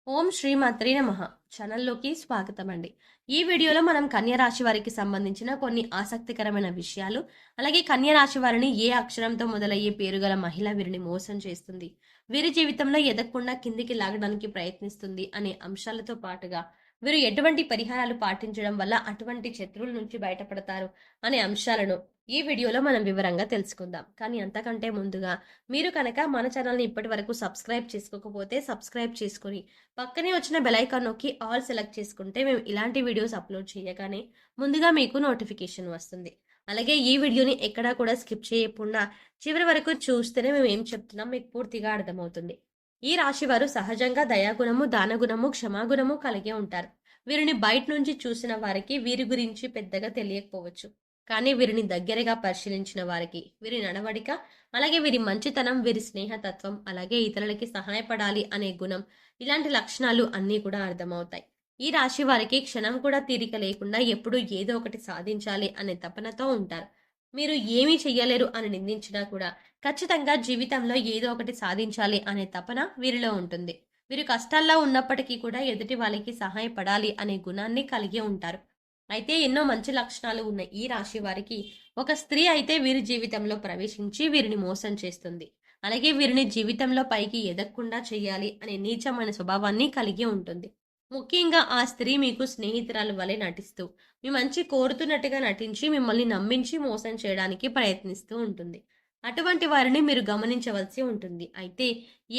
ఓం శ్రీమాత్రే నమః. ఛానల్లోకి స్వాగతం అండి. ఈ వీడియోలో మనం కన్య రాశి వారికి సంబంధించిన కొన్ని ఆసక్తికరమైన విషయాలు, అలాగే కన్య రాశి వారిని ఏ అక్షరంతో మొదలయ్యే పేరు గల మహిళ వీరిని మోసం చేస్తుంది, వీరి జీవితంలో ఎదగకుండా కిందికి లాగడానికి ప్రయత్నిస్తుంది అనే అంశాలతో పాటుగా వీరు ఎటువంటి పరిహారాలు పాటించడం వల్ల అటువంటి శత్రువుల నుంచి బయటపడతారు అనే అంశాలను ఈ వీడియోలో మనం వివరంగా తెలుసుకుందాం. కానీ అంతకంటే ముందుగా మీరు కనుక మన ఛానల్ని ఇప్పటి వరకు సబ్స్క్రైబ్ చేసుకోకపోతే సబ్స్క్రైబ్ చేసుకొని పక్కనే వచ్చిన బెల్ ఐకాన్ నొక్కి ఆల్ సెలెక్ట్ చేసుకుంటే మేము ఇలాంటి వీడియోస్ అప్లోడ్ చేయగానే ముందుగా మీకు నోటిఫికేషన్ వస్తుంది. అలాగే ఈ వీడియోని ఎక్కడా కూడా స్కిప్ చేయకుండా చివరి వరకు చూస్తేనే మేము ఏం చెప్తున్నాం మీకు పూర్తిగా అర్థమవుతుంది. ఈ రాశి వారు సహజంగా దయాగుణము, దానగుణము, క్షమాగుణము కలిగి ఉంటారు. వీరిని బయట నుంచి చూసిన వారికి వీరి గురించి పెద్దగా తెలియకపోవచ్చు. కానీ వీరిని దగ్గరగా పరిశీలించిన వారికి వీరి నడవడిక, అలాగే వీరి మంచితనం, వీరి స్నేహతత్వం, అలాగే ఇతరులకి సహాయపడాలి అనే గుణం, ఇలాంటి లక్షణాలు అన్నీ కూడా అర్థమవుతాయి. ఈ రాశి వారికి క్షణం కూడా తీరిక లేకుండా ఎప్పుడూ ఏదో ఒకటి సాధించాలి అనే తపనతో ఉంటారు. మీరు ఏమీ చెయ్యలేరు అని నిందించినా కూడా ఖచ్చితంగా జీవితంలో ఏదో ఒకటి సాధించాలి అనే తపన వీరిలో ఉంటుంది. వీరు కష్టాల్లో ఉన్నప్పటికీ కూడా ఎదుటి వాళ్ళకి సహాయపడాలి అనే గుణాన్ని కలిగి ఉంటారు. అయితే ఎన్నో మంచి లక్షణాలు ఉన్న ఈ రాశి వారికి ఒక స్త్రీ అయితే వీరి జీవితంలో ప్రవేశించి వీరిని మోసం చేస్తుంది. అలాగే వీరిని జీవితంలో పైకి ఎదగకుండా చేయాలి అనే నీచమైన స్వభావాన్ని కలిగి ఉంటుంది. ముఖ్యంగా ఆ స్త్రీ మీకు స్నేహితురాలు వలె నటిస్తూ మీ మంచి కోరుతున్నట్టుగా నటించి మిమ్మల్ని నమ్మించి మోసం చేయడానికి ప్రయత్నిస్తూ ఉంటుంది. అటువంటి వారిని మీరు గమనించవలసి ఉంటుంది. అయితే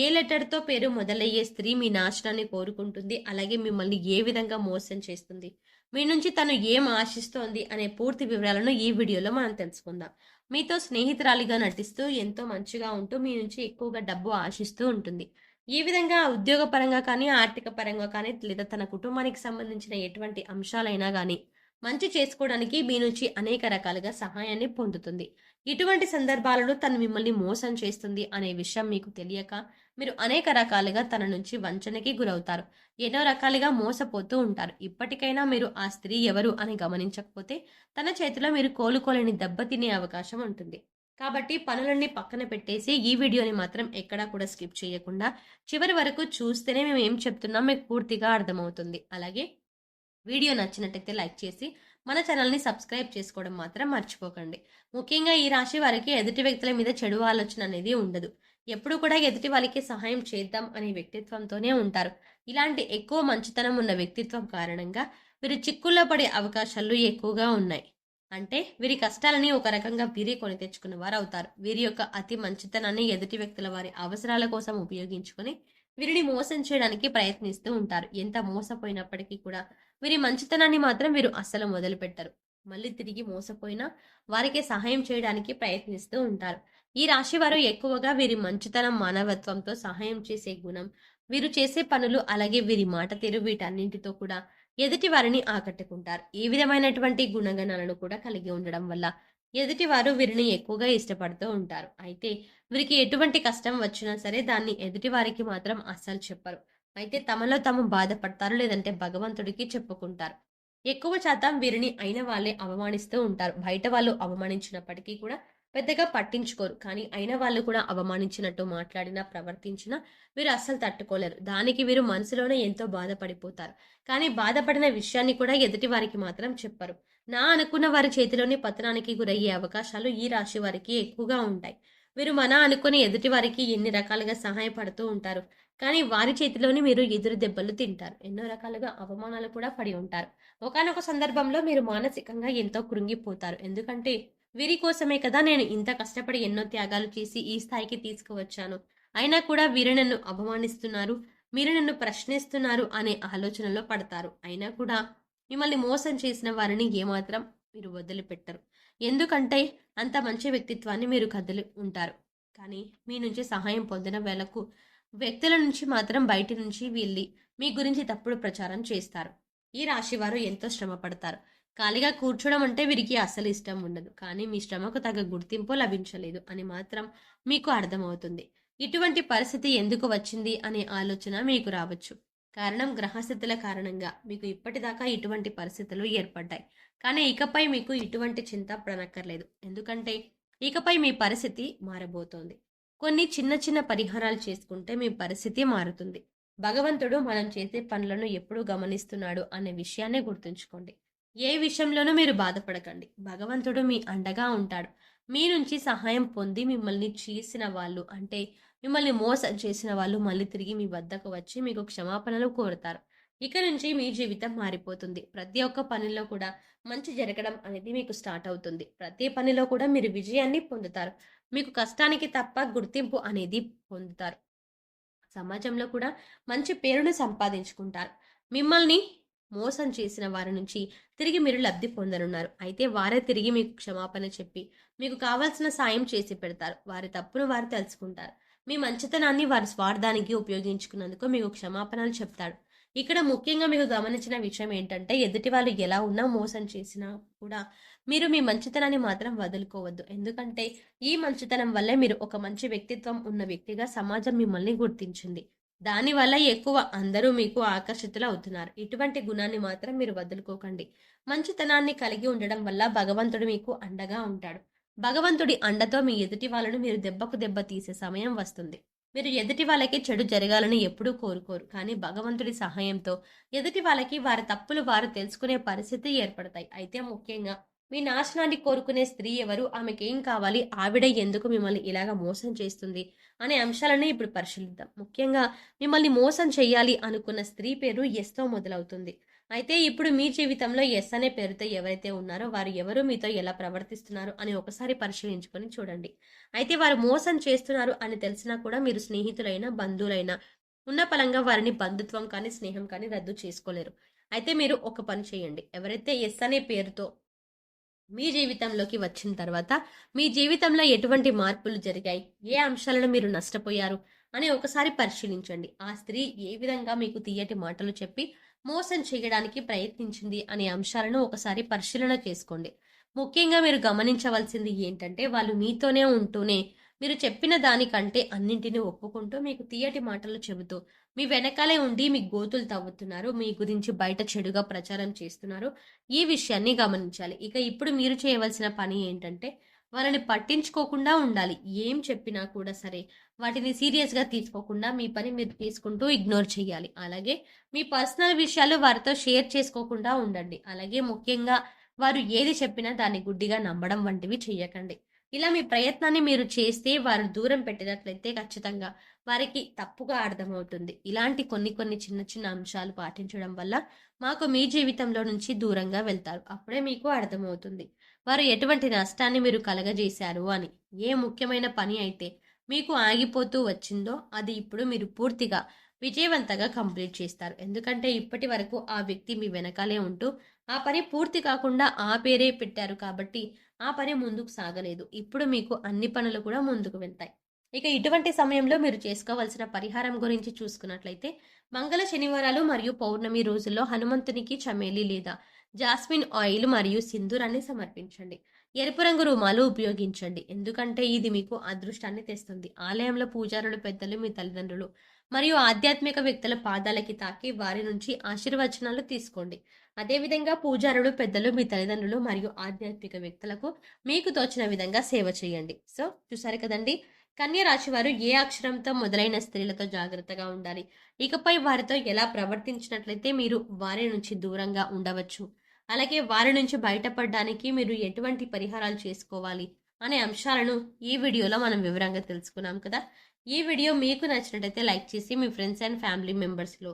ఏ లెటర్తో పేరు మొదలయ్యే స్త్రీ మీ నాశనాన్ని కోరుకుంటుంది, అలాగే మిమ్మల్ని ఏ విధంగా మోసం చేస్తుంది, మీ నుంచి తను ఏం ఆశిస్తోంది అనే పూర్తి వివరాలను ఈ వీడియోలో మనం తెలుసుకుందాం. మీతో స్నేహితురాలిగా నటిస్తూ ఎంతో మంచిగా ఉంటూ మీ నుంచి ఎక్కువగా డబ్బు ఆశిస్తూ ఉంటుంది. ఈ విధంగా ఉద్యోగపరంగా కానీ, ఆర్థిక పరంగా కానీ, లేదా తన కుటుంబానికి సంబంధించిన ఎటువంటి అంశాలైనా కానీ మంచి చేసుకోవడానికి మీ నుంచి అనేక రకాలుగా సహాయాన్ని పొందుతుంది. ఇటువంటి సందర్భాలలో తను మిమ్మల్ని మోసం చేస్తుంది అనే విషయం మీకు తెలియక మీరు అనేక రకాలుగా తన నుంచి వంచనకి గురవుతారు. ఎన్నో రకాలుగా మోసపోతూ ఉంటారు. ఇప్పటికైనా మీరు ఆ స్త్రీ ఎవరు అని గమనించకపోతే తన చేతిలో మీరు కోలుకోలేని దెబ్బ తినే అవకాశం ఉంటుంది. కాబట్టి పనులన్నీ పక్కన పెట్టేసి ఈ వీడియోని మాత్రం ఎక్కడా కూడా స్కిప్ చేయకుండా చివరి వరకు చూస్తేనే మేము ఏం చెప్తున్నాం మీకు పూర్తిగా అర్థమవుతుంది. అలాగే వీడియో నచ్చినట్టయితే లైక్ చేసి మన ఛానల్ని సబ్స్క్రైబ్ చేసుకోవడం మాత్రం మర్చిపోకండి. ముఖ్యంగా ఈ రాశి వారికి ఎదుటి వ్యక్తుల మీద చెడు ఆలోచన అనేది ఉండదు. ఎప్పుడు కూడా ఎదుటి వాళ్ళకి సహాయం చేద్దాం అనే వ్యక్తిత్వంతోనే ఉంటారు. ఇలాంటి ఎక్కువ మంచితనం ఉన్న వ్యక్తిత్వం కారణంగా వీరు చిక్కుల్లో పడే అవకాశాలు ఎక్కువగా ఉన్నాయి. అంటే వీరి కష్టాలని ఒక రకంగా వీరే కొని తెచ్చుకున్న వారు అవుతారు. వీరి యొక్క అతి మంచితనాన్ని ఎదుటి వ్యక్తుల వారి అవసరాల కోసం ఉపయోగించుకొని వీరిని మోసం చేయడానికి ప్రయత్నిస్తూ ఉంటారు. ఎంత మోసపోయినప్పటికీ కూడా వీరి మంచితనాన్ని మాత్రం వీరు అస్సలు మొదలుపెట్టరు. మళ్ళీ తిరిగి మోసపోయినా వారికి సహాయం చేయడానికి ప్రయత్నిస్తూ ఉంటారు. ఈ రాశి వారు ఎక్కువగా వీరి మంచితనం, మానవత్వంతో సహాయం చేసే గుణం, వీరు చేసే పనులు, అలాగే వీరి మాట తీరు, వీటన్నింటితో కూడా ఎదుటి వారిని ఆకట్టుకుంటారు. ఈ విధమైనటువంటి గుణగణాలను కూడా కలిగి ఉండడం వల్ల ఎదుటి వారు వీరిని ఎక్కువగా ఇష్టపడుతూ ఉంటారు. అయితే వీరికి ఎటువంటి కష్టం వచ్చినా సరే దాన్ని ఎదుటి వారికి మాత్రం అస్సలు చెప్పరు. అయితే తమలో తాము బాధపడతారు, లేదంటే భగవంతుడికి చెప్పుకుంటారు. ఎక్కువ శాతం వీరిని అయిన వాళ్ళే అవమానిస్తూ ఉంటారు. బయట వాళ్ళు అవమానించినప్పటికీ కూడా పెద్దగా పట్టించుకోరు. కానీ అయిన వాళ్ళు కూడా అవమానించినట్టు మాట్లాడినా, ప్రవర్తించినా వీరు అస్సలు తట్టుకోలేరు. దానికి వీరు మనసులోనే ఎంతో బాధపడిపోతారు. కానీ బాధపడిన విషయాన్ని కూడా ఎదుటి వారికి మాత్రం చెప్పరు. నా అనుకున్న వారి చేతిలోని పతనానికి గురయ్యే అవకాశాలు ఈ రాశి వారికి ఎక్కువగా ఉంటాయి. వీరు మన అనుకుని ఎదుటి వారికి ఎన్ని రకాలుగా సహాయపడుతూ ఉంటారు. కానీ వారి చేతిలోని మీరు ఎదురు దెబ్బలు తింటారు. ఎన్నో రకాలుగా అవమానాలు కూడా పడి ఉంటారు. ఒకానొక సందర్భంలో మీరు మానసికంగా ఎంతో కృంగిపోతారు. ఎందుకంటే వీరి కోసమే కదా నేను ఇంత కష్టపడి ఎన్నో త్యాగాలు చేసి ఈ స్థాయికి తీసుకువచ్చాను. అయినా కూడా వీరు నన్ను అవమానిస్తున్నారు, మీరు నన్ను ప్రశ్నిస్తున్నారు అనే ఆలోచనలో పడతారు. అయినా కూడా మిమ్మల్ని మోసం చేసిన వారిని ఏమాత్రం మీరు వదిలిపెట్టరు. ఎందుకంటే అంత మంచి వ్యక్తిత్వాన్ని మీరు కదిలి ఉంటారు. కానీ మీ నుంచి సహాయం పొందిన వేళకు వ్యక్తుల నుంచి మాత్రం బయటి నుంచి వీళ్ళి మీ గురించి తప్పుడు ప్రచారం చేస్తారు. ఈ రాశి వారు ఎంతో శ్రమ పడతారు. ఖాళీగా కూర్చోవడం అంటే వీరికి అస్సలు ఇష్టం ఉండదు. కానీ మీ శ్రమకు తగ్గ గుర్తింపు లభించలేదు అని మాత్రం మీకు అర్థమవుతుంది. ఇటువంటి పరిస్థితి ఎందుకు వచ్చింది అనే ఆలోచన మీకు రావచ్చు. కారణం గ్రహస్థితుల కారణంగా మీకు ఇప్పటిదాకా ఇటువంటి పరిస్థితులు ఏర్పడ్డాయి. కానీ ఇకపై మీకు ఇటువంటి చింత పడనక్కర్లేదు. ఎందుకంటే ఇకపై మీ పరిస్థితి మారబోతోంది. కొన్ని చిన్న చిన్న పరిహారాలు చేసుకుంటే మీ పరిస్థితి మారుతుంది. భగవంతుడు మనం చేసే పనులను ఎప్పుడూ గమనిస్తున్నాడు అనే విషయాన్ని గుర్తుంచుకోండి. ఏ విషయంలోనూ మీరు బాధపడకండి. భగవంతుడు మీ అండగా ఉంటాడు. మీ నుంచి సహాయం పొంది మిమ్మల్ని చేసిన వాళ్ళు అంటే మిమ్మల్ని మోసం చేసిన వాళ్ళు మళ్ళీ తిరిగి మీ వద్దకు వచ్చి మీకు క్షమాపణలు కోరుతారు. ఇక నుంచి మీ జీవితం మారిపోతుంది. ప్రతి ఒక్క పనిలో కూడా మంచి జరగడం అనేది మీకు స్టార్ట్ అవుతుంది. ప్రతి పనిలో కూడా మీరు విజయాన్ని పొందుతారు. మీకు కష్టానికి తప్ప గుర్తింపు అనేది పొందుతారు. సమాజంలో కూడా మంచి పేరును సంపాదించుకుంటారు. మిమ్మల్ని మోసం చేసిన వారి నుంచి తిరిగి మీరు లబ్ధి పొందనున్నారు. అయితే వారే తిరిగి మీకు క్షమాపణ చెప్పి మీకు కావాల్సిన సాయం చేసి పెడతారు. వారి తప్పును వారు తెలుసుకుంటారు. మీ మంచితనాన్ని వారి స్వార్థానికి ఉపయోగించుకున్నందుకు మీకు క్షమాపణలు చెప్తాడు. ఇక్కడ ముఖ్యంగా మీకు గమనించిన విషయం ఏంటంటే ఎదుటి వాళ్ళు ఎలా ఉన్నా మోసం చేసినా కూడా మీరు మీ మంచితనాన్ని మాత్రం వదులుకోవద్దు. ఎందుకంటే ఈ మంచితనం వల్లే మీరు ఒక మంచి వ్యక్తిత్వం ఉన్న వ్యక్తిగా సమాజం మిమ్మల్ని గుర్తించింది. దానివల్ల ఎక్కువ అందరూ మీకు ఆకర్షితులు అవుతున్నారు. ఇటువంటి గుణాన్ని మాత్రం మీరు వదులుకోకండి. మంచితనాన్ని కలిగి ఉండడం వల్ల భగవంతుడు మీకు అండగా ఉంటాడు. భగవంతుడి అండతో మీ ఎదుటి వాళ్ళను మీరు దెబ్బకు దెబ్బ తీసే సమయం వస్తుంది. మీరు ఎదుటి వాళ్ళకి చెడు జరగాలని ఎప్పుడూ కోరుకోరు. కానీ భగవంతుడి సహాయంతో ఎదుటి వాళ్ళకి వారి తప్పులు వారు తెలుసుకునే పరిస్థితి ఏర్పడతాయి. అయితే ముఖ్యంగా మీ నాశనాన్ని కోరుకునే స్త్రీ ఎవరు? ఆమెకేం కావాలి? ఆవిడ ఎందుకు మిమ్మల్ని ఇలాగ మోసం చేస్తుంది? అనే అంశాలను ఇప్పుడు పరిశీలిద్దాం. ముఖ్యంగా మిమ్మల్ని మోసం చేయాలి అనుకున్న స్త్రీ పేరు ఎస్‌తో మొదలవుతుంది. అయితే ఇప్పుడు మీ జీవితంలో ఎస్ అనే పేరుతో ఎవరైతే ఉన్నారో వారు ఎవరు? మీతో ఎలా ప్రవర్తిస్తున్నారు? అని ఒకసారి పరిశీలించుకొని చూడండి. అయితే వారు మోసం చేస్తున్నారు అని తెలిసినా కూడా మీరు స్నేహితులైనా, బంధువులైనా ఉన్న పలంగా వారిని బంధుత్వం కానీ, స్నేహం కానీ రద్దు చేసుకోలేరు. అయితే మీరు ఒక పని చేయండి. ఎవరైతే ఎస్ అనే పేరుతో మీ జీవితంలోకి వచ్చిన తర్వాత మీ జీవితంలో ఎటువంటి మార్పులు జరిగాయి? ఏ అంశాలను మీరు నష్టపోయారు? అని ఒకసారి పరిశీలించండి. ఆ స్త్రీ ఏ విధంగా మీకు తీయటి మాటలు చెప్పి మోసం చేయడానికి ప్రయత్నించింది అనే అంశాలను ఒకసారి పరిశీలన చేసుకోండి. ముఖ్యంగా మీరు గమనించవలసింది ఏంటంటే వాళ్ళు మీతోనే ఉంటూనే మీరు చెప్పిన దానికంటే అన్నింటినీ ఒప్పుకుంటూ మీకు తీయటి మాటలు చెబుతూ మీ వెనకాలే ఉండి మీ గోతులు తవ్వుతున్నారు. మీ గురించి బయట చెడుగా ప్రచారం చేస్తున్నారు. ఈ విషయాన్ని గమనించాలి. ఇక ఇప్పుడు మీరు చేయవలసిన పని ఏంటంటే వాళ్ళని పట్టించుకోకుండా ఉండాలి. ఏం చెప్పినా కూడా సరే వాటిని సీరియస్‌గా తీసుకోకుండా మీ పని మీరు చేసుకుంటూ ఇగ్నోర్ చేయాలి. అలాగే మీ పర్సనల్ విషయాలు వారితో షేర్ చేసుకోకుండా ఉండండి. అలాగే ముఖ్యంగా వారు ఏది చెప్పినా దాన్ని గుడ్డిగా నమ్మడం వంటివి చేయకండి. ఇలా మీ ప్రయత్నాన్ని మీరు చేస్తే వారు దూరం పెట్టినట్లయితే ఖచ్చితంగా వారికి తప్పుగా అర్థమవుతుంది. ఇలాంటి కొన్ని కొన్ని చిన్న చిన్న అంశాలు పాటించడం వల్ల మాకు మీ జీవితంలో నుంచి దూరంగా వెళ్తారు. అప్పుడే మీకు అర్థమవుతుంది వారు ఎటువంటి నష్టాన్ని మీరు కలగజేశారు అని. ఏ ముఖ్యమైన పని అయితే మీకు ఆగిపోతూ వచ్చిందో అది ఇప్పుడు మీరు పూర్తిగా విజయవంతంగా కంప్లీట్ చేస్తారు. ఎందుకంటే ఇప్పటి వరకు ఆ వ్యక్తి మీ వెనకాలే ఉంటూ ఆ పని పూర్తి కాకుండా ఆ పేరే పెట్టారు కాబట్టి ఆ పని ముందుకు సాగలేదు. ఇప్పుడు మీకు అన్ని పనులు కూడా ముందుకు వెళ్తాయి. ఇక ఇటువంటి సమయంలో మీరు చేసుకోవాల్సిన పరిహారం గురించి చూసుకున్నట్లయితే మంగళ శనివారాలు మరియు పౌర్ణమి రోజుల్లో హనుమంతునికి చమేలి లేదా జాస్మిన్ ఆయిల్ మరియు సింధూరాన్ని సమర్పించండి. ఎరుపు రంగు రుమాలు ఉపయోగించండి. ఎందుకంటే ఇది మీకు అదృష్టాన్ని తెస్తుంది. ఆలయంలో పూజారులు పెద్దలు మీ తల్లిదండ్రులు మరియు ఆధ్యాత్మిక వ్యక్తుల పాదాలకి తాకి వారి నుంచి ఆశీర్వచనాలు తీసుకోండి. అదేవిధంగా పూజారులు పెద్దలు మీ తల్లిదండ్రులు మరియు ఆధ్యాత్మిక వ్యక్తులకు మీకు తోచిన విధంగా సేవ చేయండి. సో చూసారు కదండి, కన్య రాశి వారు ఏ అక్షరంతో మొదలైన స్త్రీలతో జాగ్రత్తగా ఉండాలి, ఇకపై వారితో ఎలా ప్రవర్తించినట్లయితే మీరు వారి నుంచి దూరంగా ఉండవచ్చు, అలాగే వారి నుంచి బయటపడడానికి మీరు ఎటువంటి పరిహారాలు చేసుకోవాలి అనే అంశాలను ఈ వీడియోలో మనం వివరంగా తెలుసుకున్నాం కదా. ఈ వీడియో మీకు నచ్చినట్లయితే లైక్ చేసి మీ ఫ్రెండ్స్ అండ్ ఫ్యామిలీ మెంబర్స్లో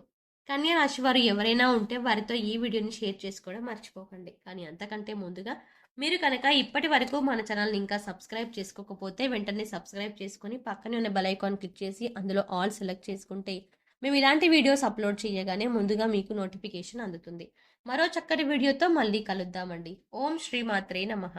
కన్యా రాశి వారు ఎవరైనా ఉంటే వారితో ఈ వీడియోని షేర్ చేసుకోవడం మర్చిపోకండి. కానీ అంతకంటే ముందుగా మీరు కనుక ఇప్పటి వరకు మన ఛానల్ని ఇంకా సబ్స్క్రైబ్ చేసుకోకపోతే వెంటనే సబ్స్క్రైబ్ చేసుకొని పక్కనే ఉన్న బెల్ ఐకాన్ క్లిక్ చేసి అందులో ఆల్ సెలెక్ట్ చేసుకుంటే మేము ఇలాంటి వీడియోస్ అప్లోడ్ చేయగానే ముందుగా మీకు నోటిఫికేషన్ అందుతుంది. మరో చక్కటి వీడియోతో మళ్ళీ కలుద్దామండి. ఓం శ్రీ మాత్రే నమః.